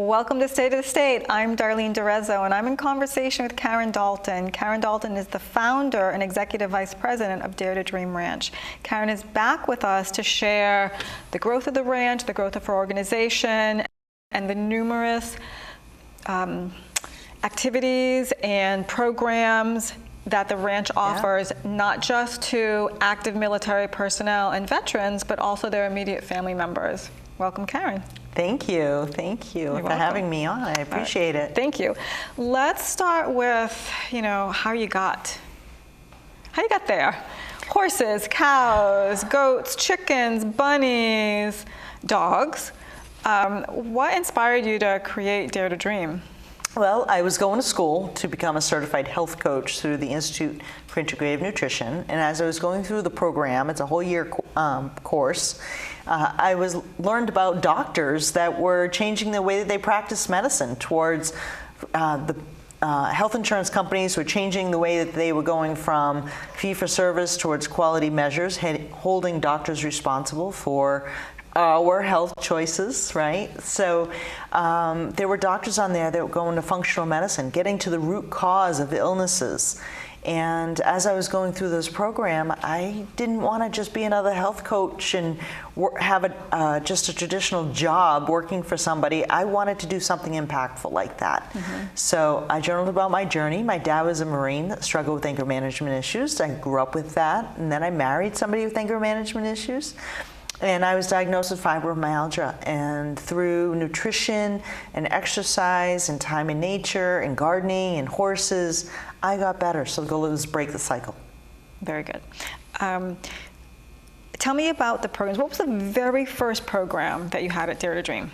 Welcome to State of the State. I'm Darlene and I'm in conversation with Karen Dalton. Karen Dalton is the founder and executive vice president of Dare to Dream Ranch. Karen is back with us to share the growth of the ranch, the growth of her organization, and the numerous activities and programs that the ranch offers, not just to active military personnel and veterans, but also their immediate family members. Welcome, Karen. Thank you for having me on. I appreciate it. Thank you. Let's start with, how you got there. Horses, cows, goats, chickens, bunnies, dogs. What inspired you to create Dare to Dream? Well, I was going to school to become a certified health coach through the Institute for Integrative Nutrition, and as I was going through the program, it's a whole year course, I learned about doctors that were changing the way that they practice medicine towards the health insurance companies were changing the way that they were going from fee-for-service towards quality measures, holding doctors responsible for our health choices, right? So there were doctors on there that were going to functional medicine, getting to the root cause of illnesses. And as I was going through this program, I didn't want to just be another health coach and have just a traditional job working for somebody. I wanted to do something impactful like that. So I journaled about my journey. My dad was a Marine that struggled with anger management issues. I grew up with that, and then I married somebody with anger management issues. And I was diagnosed with fibromyalgia, and through nutrition and exercise and time in nature and gardening and horses, I got better. So the goal is to break the cycle. Very good. Tell me about the programs. What was the very first program that you had at Dare to Dream?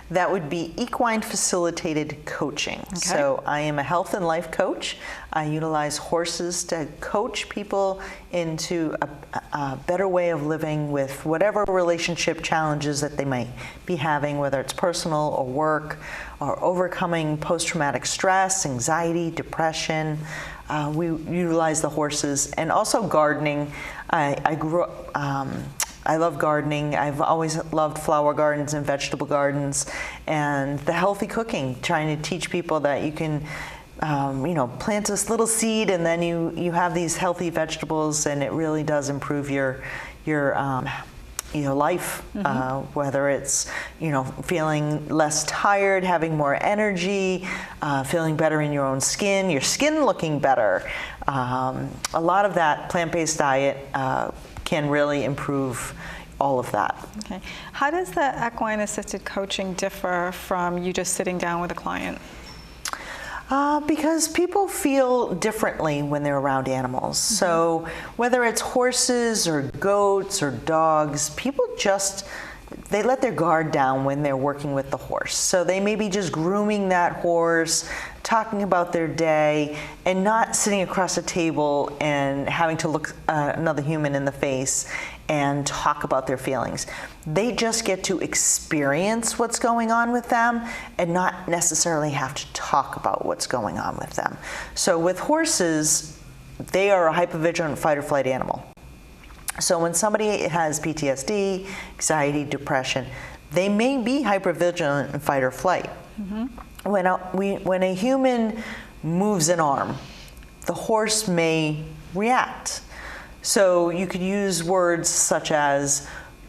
That would be equine facilitated coaching. Okay. So I am a health and life coach. I utilize horses to coach people into a better way of living with whatever relationship challenges that they might be having, whether it's personal or work, or overcoming post-traumatic stress, anxiety, depression. We utilize the horses, and also gardening. I grew up, I love gardening. I've always loved flower gardens and vegetable gardens, and the healthy cooking, trying to teach people that you can plant this little seed and then you have these healthy vegetables, and it really does improve your life, whether it's, feeling less tired, having more energy, feeling better in your own skin, your skin looking better. A lot of that plant-based diet can really improve all of that. Okay. How does the equine assisted coaching differ from you just sitting down with a client? Because people feel differently when they're around animals. So whether it's horses or goats or dogs, people they let their guard down when they're working with the horse. So they may be just grooming that horse, talking about their day, and not sitting across a table and having to look another human in the face and talk about their feelings. They just get to experience what's going on with them and not necessarily have to talk about what's going on with them. So with horses, they are a hypervigilant fight or flight animal. So when somebody has PTSD, anxiety, depression, they may be hypervigilant in fight or flight. When a human moves an arm, the horse may react. So you could use words such as,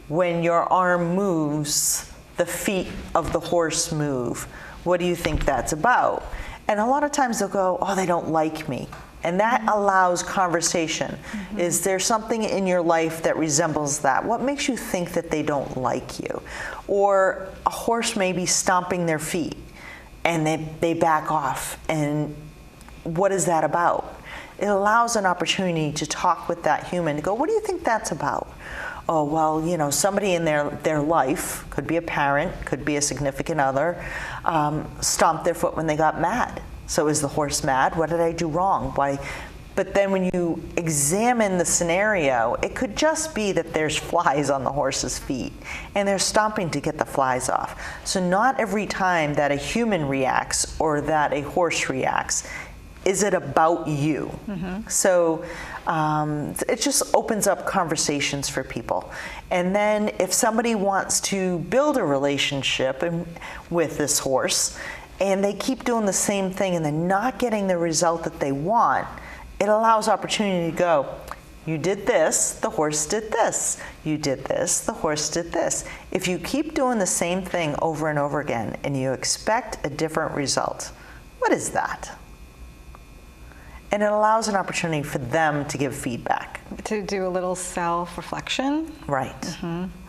when your arm moves, the feet of the horse move. What do you think that's about? And a lot of times they'll go, oh, they don't like me. And that allows conversation. Is there something in your life that resembles that? What makes you think that they don't like you? Or a horse may be stomping their feet and they back off. And what is that about? It allows an opportunity to talk with that human, to go, what do you think that's about? Oh, well, somebody in their life, could be a parent, could be a significant other, stomped their foot when they got mad. So is the horse mad? What did I do wrong? Why? But then when you examine the scenario, it could just be that there's flies on the horse's feet and they're stomping to get the flies off. So not every time that a human reacts or that a horse reacts is it about you. So it just opens up conversations for people. And then if somebody wants to build a relationship with this horse, and they keep doing the same thing and they're not getting the result that they want, it allows opportunity to go, you did this, the horse did this. You did this, the horse did this. If you keep doing the same thing over and over again and you expect a different result, what is that? And it allows an opportunity for them to give feedback. To do a little self-reflection. Right,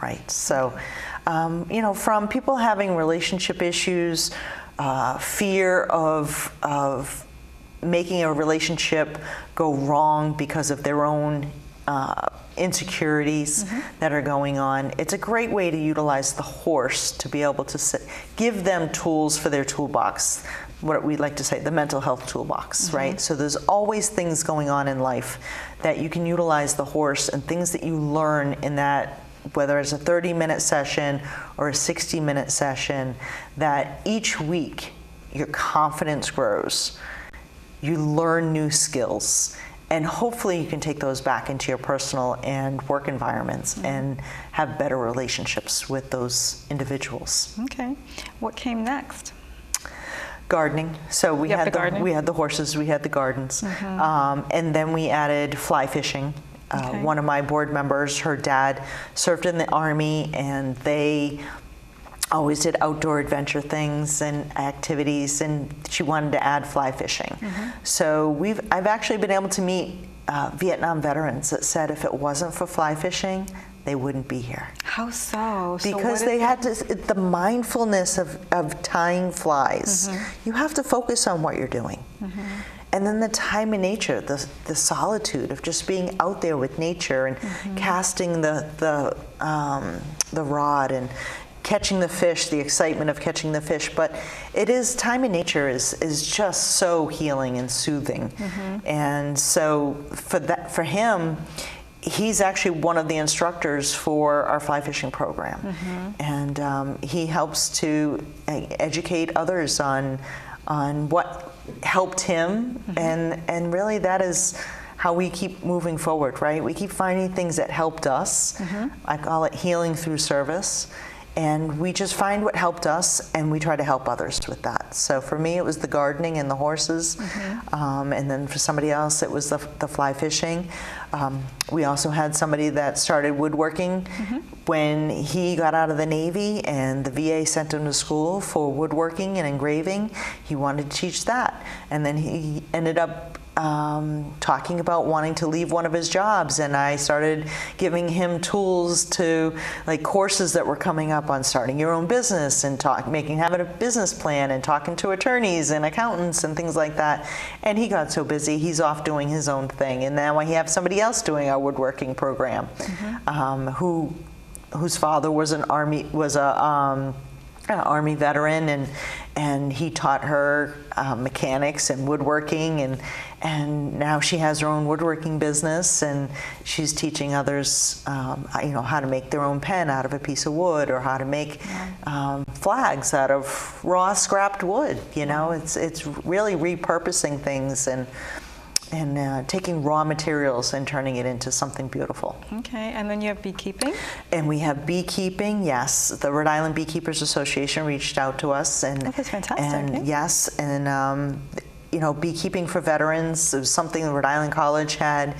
right. So, from people having relationship issues, fear of making a relationship go wrong because of their own insecurities that are going on. It's a great way to utilize the horse to be able to give them tools for their toolbox, what we like to say, the mental health toolbox, right? So there's always things going on in life that you can utilize the horse and things that you learn in that, whether it's a 30-minute session or a 60-minute session, that each week your confidence grows. You learn new skills, and hopefully you can take those back into your personal and work environments and have better relationships with those individuals. Okay. What came next? Gardening. So we had the horses, we had the gardens, and then we added fly fishing. One of my board members, her dad served in the Army, and they always did outdoor adventure things and activities, and she wanted to add fly fishing. So I've actually been able to meet Vietnam veterans that said if it wasn't for fly fishing, they wouldn't be here. How so? Because they had the mindfulness of tying flies. You have to focus on what you're doing. And then the time in nature, the solitude of just being out there with nature and casting the rod and catching the fish, the excitement of catching the fish. But it is, time in nature is just so healing and soothing. And so for him, he's actually one of the instructors for our fly fishing program. And he helps to educate others on what helped him, and really that is how we keep moving forward, right? We keep finding things that helped us. I call it healing through service. And we just find what helped us, and we try to help others with that. So for me, it was the gardening and the horses. And then for somebody else, it was the fly fishing. We also had somebody that started woodworking when he got out of the Navy, and the VA sent him to school for woodworking and engraving. He wanted to teach that. And then he ended up talking about wanting to leave one of his jobs, and I started giving him tools to, like, courses that were coming up on starting your own business and having a business plan and talking to attorneys and accountants and things like that. And he got so busy, he's off doing his own thing. And now I have somebody else doing our woodworking program, whose father was an Army veteran, and he taught her mechanics and woodworking, and now she has her own woodworking business, and she's teaching others how to make their own pen out of a piece of wood, or how to make flags out of raw scrapped wood. It's really repurposing things and taking raw materials and turning it into something beautiful. Okay, and then you have beekeeping? And we have beekeeping, yes. The Rhode Island Beekeepers Association reached out to us. And that's fantastic. And yes, and beekeeping for veterans was something that Rhode Island College had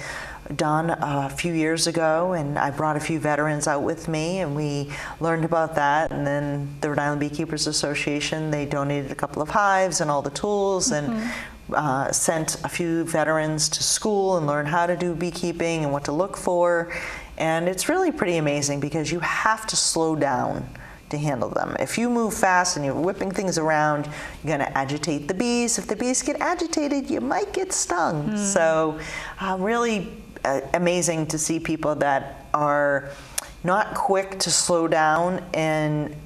done a few years ago, and I brought a few veterans out with me, and we learned about that. And then the Rhode Island Beekeepers Association, they donated a couple of hives and all the tools, and sent a few veterans to school and learned how to do beekeeping and what to look for. And it's really pretty amazing, because you have to slow down to handle them. If you move fast and you're whipping things around, you're going to agitate the bees. If the bees get agitated, you might get stung. So really amazing to see people that are not quick to slow down and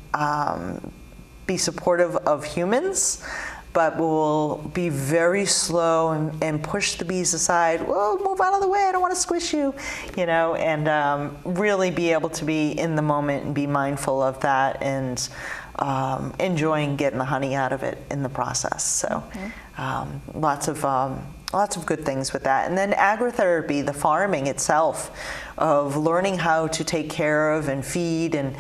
be supportive of humans, but will be very slow and push the bees aside. Well, move out of the way, I don't want to squish you, and really be able to be in the moment and be mindful of that, and enjoying getting the honey out of it in the process. So lots of lots of good things with that. And then agrotherapy, the farming itself, of learning how to take care of and feed and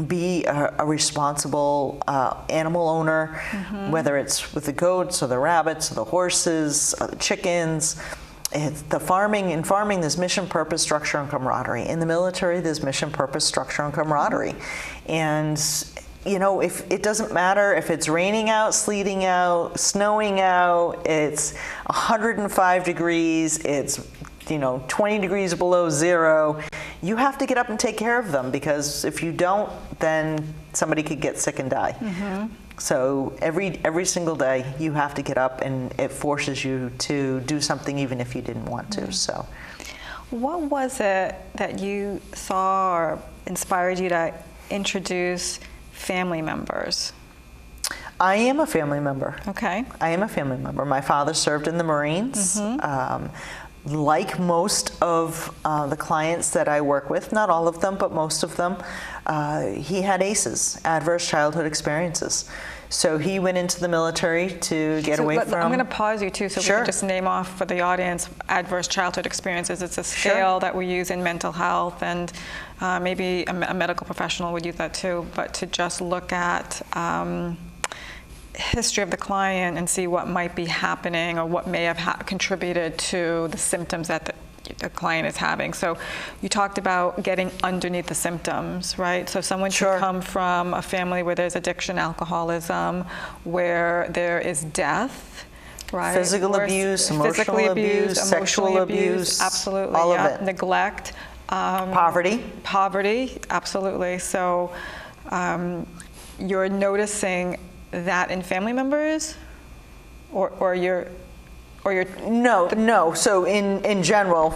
be a responsible animal owner, whether it's with the goats or the rabbits or the horses or the chickens. It's the farming. In farming, there's mission, purpose, structure, and camaraderie. In the military, there's mission, purpose, structure, and camaraderie. And you know, if it doesn't matter if it's raining out, sleeting out, snowing out, it's 105 degrees, it's 20 degrees below zero, you have to get up and take care of them, because if you don't, then somebody could get sick and die. So every single day you have to get up, and it forces you to do something even if you didn't want to. So, what was it that you saw or inspired you to introduce family members? I am a family member. Okay. I am a family member. My father served in the Marines. Like most of the clients that I work with, not all of them, but most of them, he had ACEs, adverse childhood experiences. So he went into the military to get away from... I'm going to pause you too, so we can just name off for the audience adverse childhood experiences. It's a scale that we use in mental health, and maybe a medical professional would use that too, but to just look at history of the client and see what might be happening or what may have contributed to the symptoms that the client is having. So you talked about getting underneath the symptoms, right? So someone should come from a family where there's addiction, alcoholism, where there is death, right? Physical abuse, emotional abuse, sexual abuse, absolutely, all of it. Neglect. Poverty, absolutely. So you're noticing that in family members, or you're no. So in general,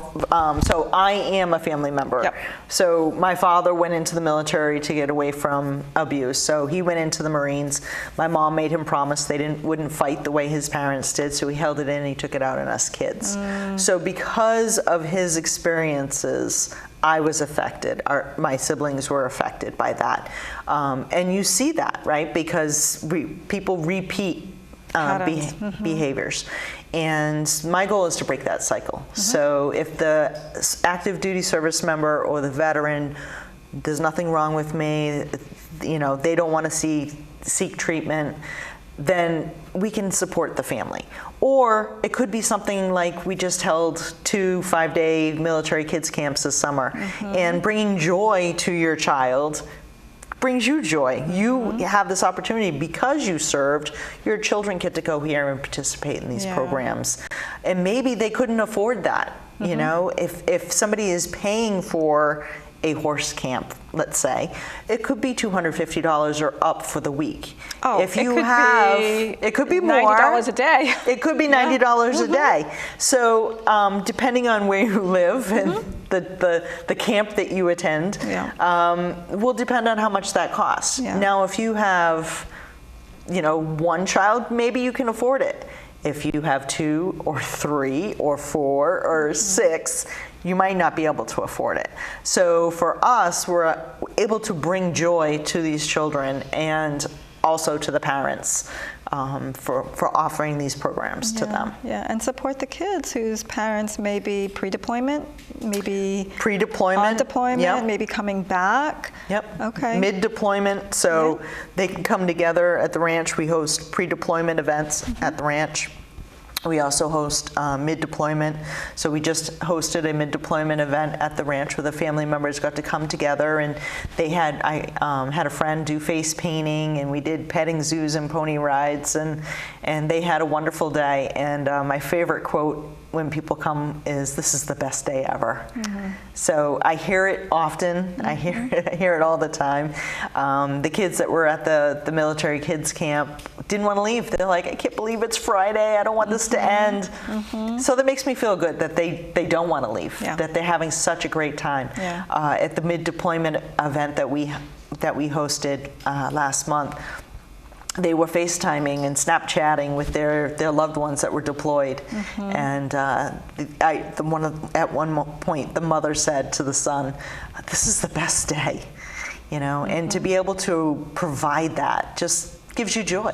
so I am a family member. Yep. So my father went into the military to get away from abuse. So he went into the Marines. My mom made him promise they wouldn't fight the way his parents did. So he held it in and he took it out on us kids. So because of his experiences, I was affected. My siblings were affected by that. And you see that, right? Because people repeat behaviors. And my goal is to break that cycle. So if the active duty service member or the veteran, there's nothing wrong with me, they don't want to seek treatment, then we can support the family. Or it could be something like we just held 2 5-day military kids camps this summer, and bringing joy to your child brings you joy. You have this opportunity because you served. Your children get to go here and participate in these programs, and maybe they couldn't afford that. You know, if somebody is paying for a horse camp, let's say, it could be $250 or up for the week. Oh, if you it could be more. $90 a day. It could be $90 a day. So depending on where you live and the camp that you attend, will depend on how much that costs. Now, if you have, one child, maybe you can afford it. If you have 2 or 3 or 4 or 6, you might not be able to afford it. So for us, we're able to bring joy to these children and also to the parents for offering these programs to them. Yeah, and support the kids whose parents may be pre-deployment, maybe pre-deployment, on deployment, maybe coming back. Okay. Mid-deployment, so they can come together at the ranch. We host pre-deployment events at the ranch. We also host mid-deployment. So we just hosted a mid-deployment event at the ranch where the family members got to come together, and I had a friend do face painting, and we did petting zoos and pony rides, and they had a wonderful day. And my favorite quote when people come is, "This is the best day ever." So I hear it often. I hear it all the time. The kids that were at the military kids camp didn't want to leave. They're like, "I can't believe it's Friday. I don't want this to end." So that makes me feel good that they don't want to leave. That they're having such a great time. At the mid-deployment event that we hosted last month, they were FaceTiming and Snapchatting with their loved ones that were deployed. And at one point, the mother said to the son, "This is the best day," and to be able to provide that just gives you joy.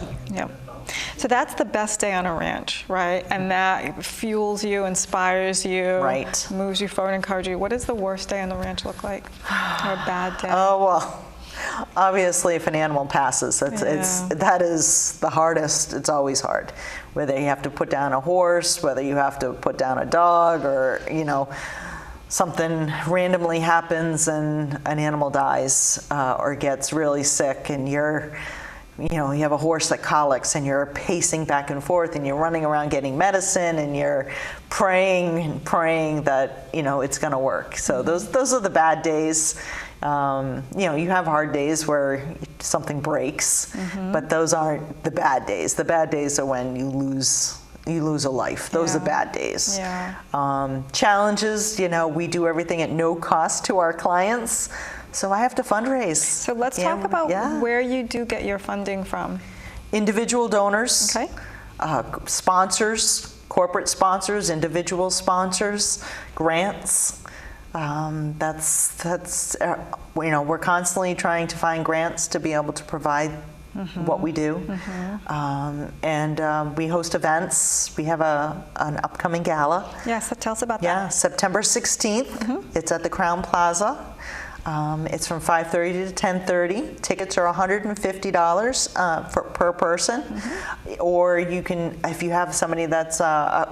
So that's the best day on a ranch, right? And that fuels you, inspires you, Right. moves you forward, encourages you. What does the worst day on the ranch look like? Or a bad day? Oh, well, obviously if an animal passes, that is the hardest. It's always hard. Whether you have to put down a horse, whether you have to put down a dog, or, something randomly happens and an animal dies or gets really sick, and you have a horse that colics and you're pacing back and forth and you're running around getting medicine and you're praying that it's going to work. So those are the bad days. You have hard days where something breaks, but those aren't the bad days. The bad days are when you lose a life. Those are the bad days. Yeah. Challenges, we do everything at no cost to our clients. So I have to fundraise. So let's talk about where you do get your funding from. Individual donors, okay. Sponsors, corporate sponsors, individual sponsors, grants. We're constantly trying to find grants to be able to provide what we do. And we host events. We have an upcoming gala. Yeah, so tell us about that. Yeah, September 16th. It's at the Crown Plaza. It's from 5:30 to 10:30. Tickets are $150 per person. Or you can, if you have somebody that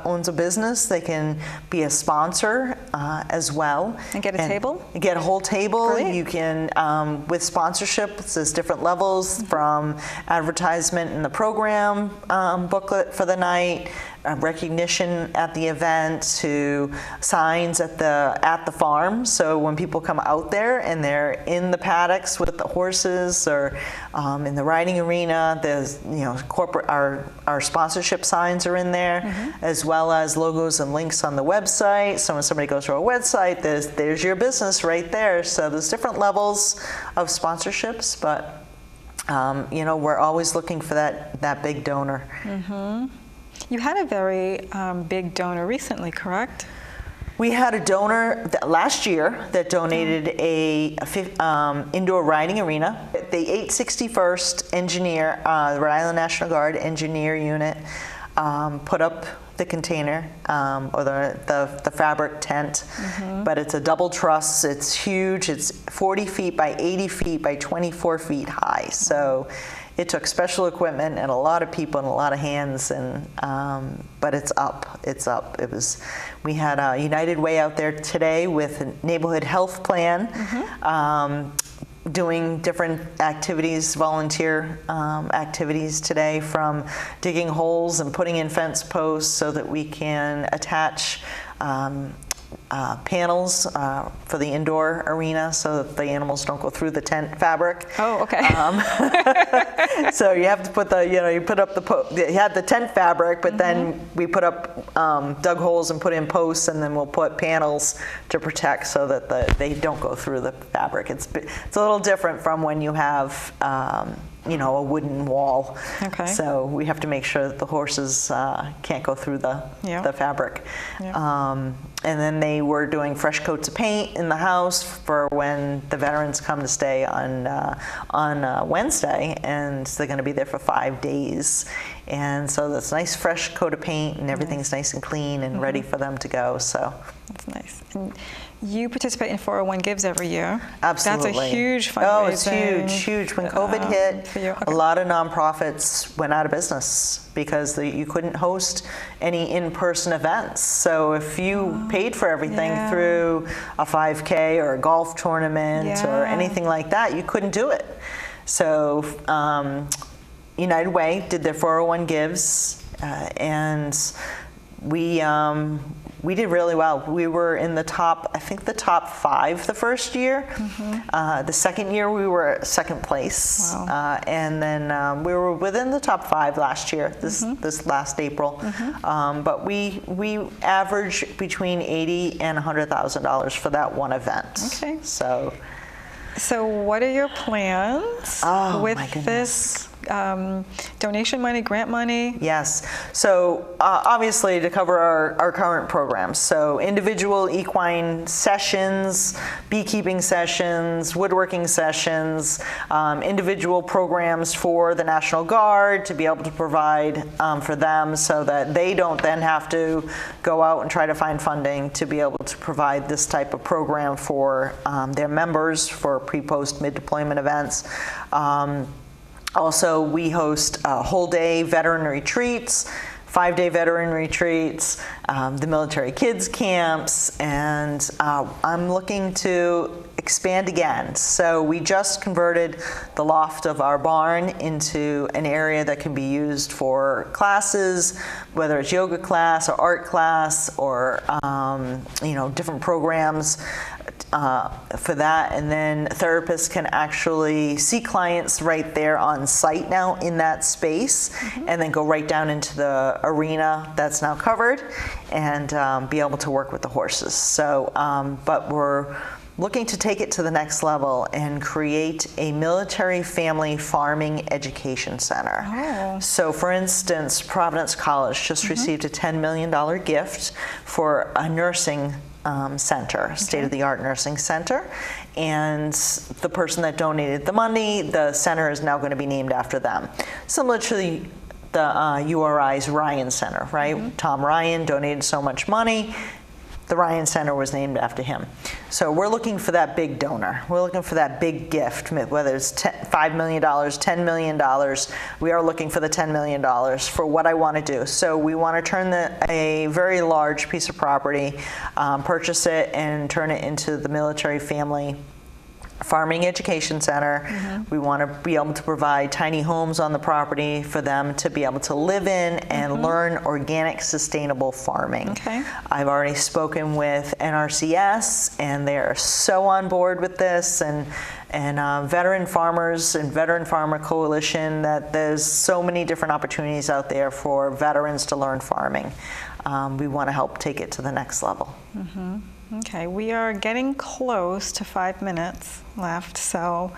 owns a business, they can be a sponsor as well. And get a table? Get a whole table. Great. You can, with sponsorship, there's different levels from advertisement in the program booklet for the night, recognition at the event, to signs at the farm. So when people come out there and they're in the paddocks with the horses or in the riding arena, there's corporate our sponsorship signs are in there, as well as logos and links on the website. So when somebody goes to our website, there's your business right there. So there's different levels of sponsorships, but we're always looking for that big donor. You had a very big donor recently, correct? We had a donor last year that donated a indoor riding arena. The 861st Engineer, the Rhode Island National Guard Engineer Unit, put up the container or the fabric tent, but it's a double truss. It's huge. It's 40 feet by 80 feet by 24 feet high. So it took special equipment and a lot of people and a lot of hands, and but it's up. It's up. We had a United Way out there today with a neighborhood health plan, doing different activities, volunteer activities today, from digging holes and putting in fence posts so that we can attach panels for the indoor arena so that the animals don't go through the tent fabric. Oh, okay. So you have to put you put up you had the tent fabric, but then we put up, dug holes and put in posts, and then we'll put panels to protect so that they don't go through the fabric. It's a little different from when you have a wooden wall. Okay. So we have to make sure that the horses can't go through the fabric. Yeah. And then they were doing fresh coats of paint in the house for when the veterans come to stay on Wednesday, and they're going to be there for 5 days. And so that's nice fresh coat of paint, and everything's nice and clean and ready for them to go. So that's nice. And you participate in 401 Gives every year. Absolutely. That's a huge fundraising. Oh, it's huge. When COVID hit, a lot of nonprofits went out of business because you couldn't host any in-person events. So if you paid for everything through a 5K or a golf tournament or anything like that, you couldn't do it. So United Way did their 401 Gives, and we did really well. We were in the top 5 the first year. The second year we were second place. Wow. And then we were within the top 5 last year, this last April. But we averaged between $80,000 and $100,000 for that one event. Okay. So what are your plans with this donation money, grant money? Yes. So obviously to cover our current programs, so individual equine sessions, beekeeping sessions, woodworking sessions, individual programs for the National Guard to be able to provide for them so that they don't then have to go out and try to find funding to be able to provide this type of program for their members for pre-post mid-deployment events. Also, we host whole-day veteran retreats, 5-day veteran retreats, the military kids camps, and I'm looking to expand again. So we just converted the loft of our barn into an area that can be used for classes, whether it's yoga class or art class or different programs. For that, and then therapists can actually see clients right there on site now in that space, and then go right down into the arena that's now covered and be able to work with the horses. So, but we're looking to take it to the next level and create a military family farming education center. Oh. So for instance, Providence College just received a $10 million gift for a nursing center, state-of-the-art nursing center, and the person that donated the money, the center is now going to be named after them. Similar to the URI's Ryan Center, right? Tom Ryan donated so much money, the Ryan Center was named after him. So we're looking for that big donor. We're looking for that big gift, whether it's $5 million, $10 million. We are looking for the $10 million for what I want to do. So we want to turn a very large piece of property, purchase it, and turn it into the military family farming education center. We want to be able to provide tiny homes on the property for them to be able to live in and learn organic, sustainable farming. Okay. I've already spoken with NRCS, and they are so on board with this, and veteran farmers and Veteran Farmer Coalition, that there's so many different opportunities out there for veterans to learn farming. We want to help take it to the next level. Okay, we are getting close to 5 minutes left, so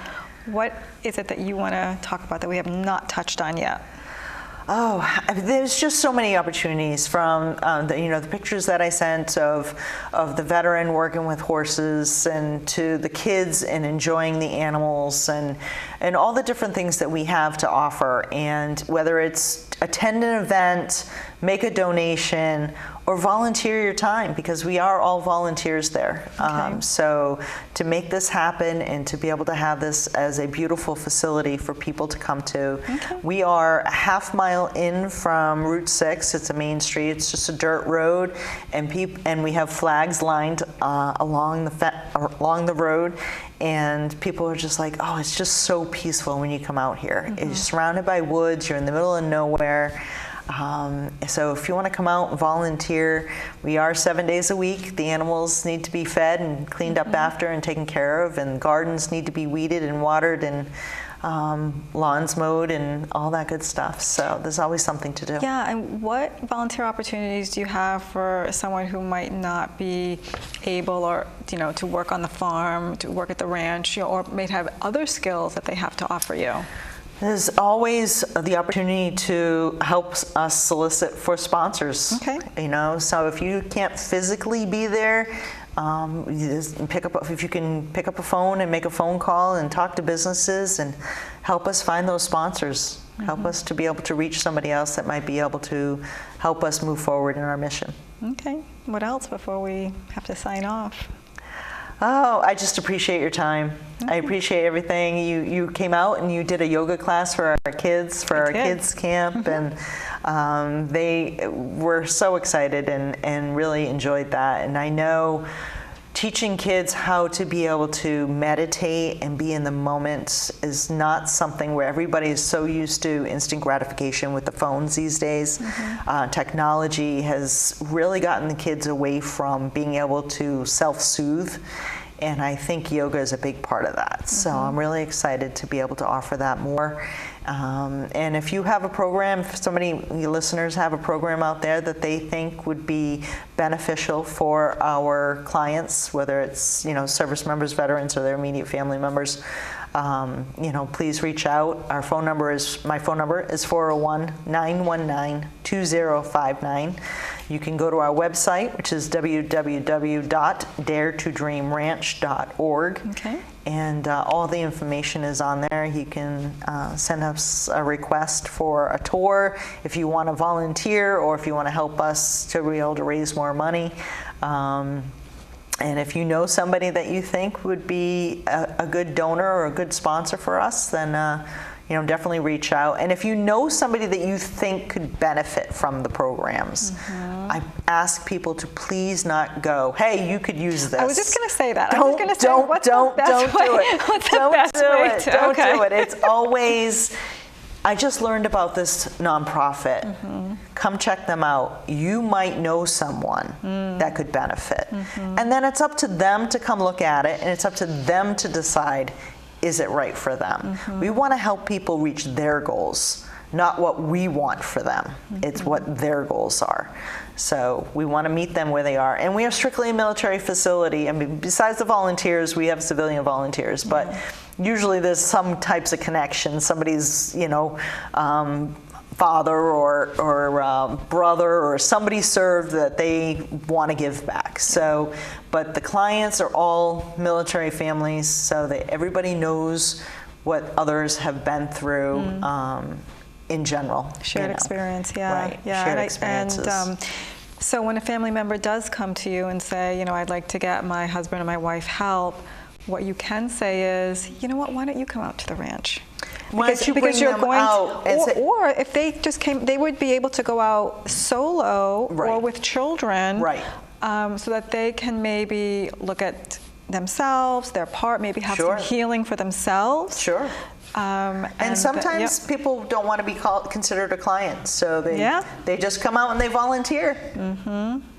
what is it that you want to talk about that we have not touched on yet? Oh, there's just so many opportunities from the pictures that I sent of the veteran working with horses, and to the kids and enjoying the animals, and all the different things that we have to offer. And whether it's attend an event, make a donation, or volunteer your time, because we are all volunteers there. So to make this happen and to be able to have this as a beautiful facility for people to come to. We are a half-mile in from Route 6. It's a main street. It's just a dirt road, and we have flags lined along the road. And people are just like, oh, it's just so peaceful when you come out here. It's surrounded by woods. You're in the middle of nowhere. So if you want to come out and volunteer, we are 7 days a week. The animals need to be fed and cleaned up after and taken care of, and gardens need to be weeded and watered, and lawns mowed and all that good stuff. So there's always something to do. Yeah, and what volunteer opportunities do you have for someone who might not be able, or to work on the farm, to work at the ranch, or may have other skills that they have to offer you? There's always the opportunity to help us solicit for sponsors. Okay. So if you can't physically be there, if you can pick up a phone and make a phone call and talk to businesses and help us find those sponsors. Help us to be able to reach somebody else that might be able to help us move forward in our mission. Okay. What else before we have to sign off? Oh, I just appreciate your time. I appreciate everything. You came out and you did a yoga class for our kids, for our kids camp, and they were so excited and really enjoyed that. And I know teaching kids how to be able to meditate and be in the moment is not something where everybody is so used to instant gratification with the phones these days. Technology has really gotten the kids away from being able to self-soothe, and I think yoga is a big part of that. So I'm really excited to be able to offer that more. And if you have a program, if your listeners have a program out there that they think would be beneficial for our clients, whether it's service members, veterans, or their immediate family members, please reach out. My phone number is 401-919-2059. You can go to our website, which is www.daretodreamranch.org. Okay. And all the information is on there. You can send us a request for a tour if you want to volunteer or if you want to help us to be able to raise more money. And if you know somebody that you think would be a good donor or a good sponsor for us, then definitely reach out. And if you know somebody that you think could benefit from the programs, I ask people to please not go, hey, you could use this. I was just going to say that. Don't do it. Don't do it. It's always, I just learned about this nonprofit. Come check them out. You might know someone that could benefit. And then it's up to them to come look at it, and it's up to them to decide, is it right for them? We want to help people reach their goals, not what we want for them. It's what their goals are. So we want to meet them where they are. And we are strictly a military facility. I mean, besides the volunteers, we have civilian volunteers, but usually there's some types of connection. Somebody's, father or brother or somebody served that they want to give back. So, but the clients are all military families, so that everybody knows what others have been through in general. Shared experience, yeah. Right, yeah. shared experiences. And so when a family member does come to you and say, I'd like to get my husband or my wife help, what you can say is, why don't you come out to the ranch? Because you're going out, or if they just came, they would be able to go out solo or with children, so that they can maybe look at themselves, their part, maybe have some healing for themselves. Sure. And sometimes people don't want to be considered a client, so they just come out and they volunteer,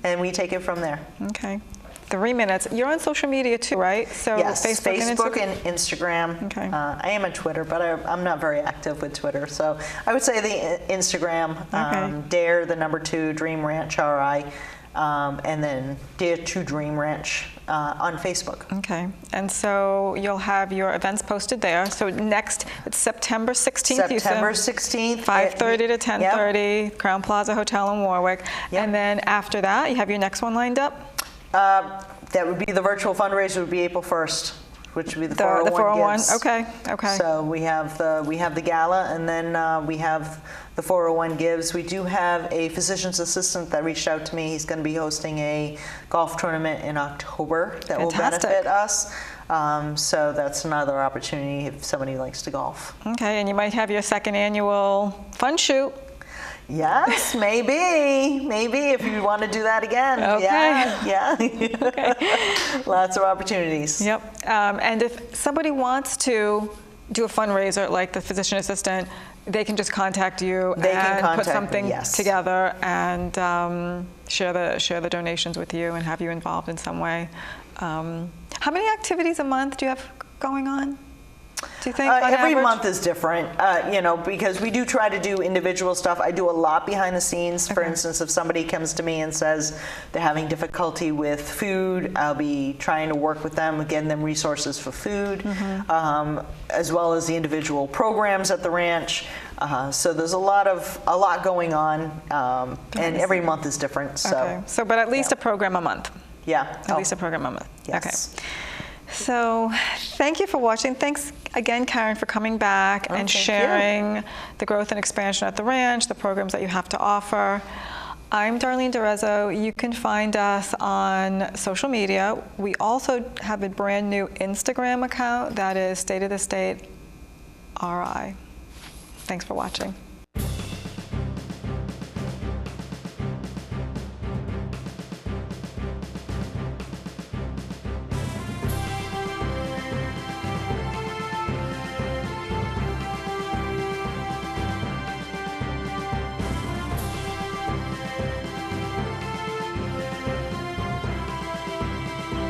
and we take it from there. Okay. 3 minutes. You're on social media too, right? So yes, Facebook and Instagram. Okay. I am on Twitter, but I'm not very active with Twitter. So I would say the Instagram, Dare, the number 2, Dream Ranch, RI, and then Dare to Dream Ranch on Facebook. Okay. And so you'll have your events posted there. So next, it's September 16th. September 16th. 5:30 to 10:30, Crown Plaza Hotel in Warwick. And then after that, you have your next one lined up? That would be the virtual fundraiser. Would be April 1st, which would be the 401. The 401. Gives. Okay. So we have the gala, and then we have the 401 gives. We do have a physician's assistant that reached out to me. He's going to be hosting a golf tournament in October that will benefit us. So that's another opportunity if somebody likes to golf. Okay, and you might have your second annual fun shoot. Yes, maybe if you want to do that again. Okay. Yeah. Okay. Lots of opportunities. Yep. And if somebody wants to do a fundraiser like the physician assistant, they can just contact you put something together and share the donations with you and have you involved in some way. How many activities a month do you have going on? Do you think every month is different, because we do try to do individual stuff. I do a lot behind the scenes. For instance, if somebody comes to me and says they're having difficulty with food, I'll be trying to work with them, getting them resources for food, as well as the individual programs at the ranch. So there's a lot going on, and every month is different. So, but at least a program a month. Yeah. At least a program a month. Yes. Okay. So thank you for watching. Thanks again, Karen, for coming back and sharing the growth and expansion at the ranch, the programs that you have to offer. I'm Darlene DeRezzo. You can find us on social media. We also have a brand new Instagram account that is State of the State RI. Thanks for watching.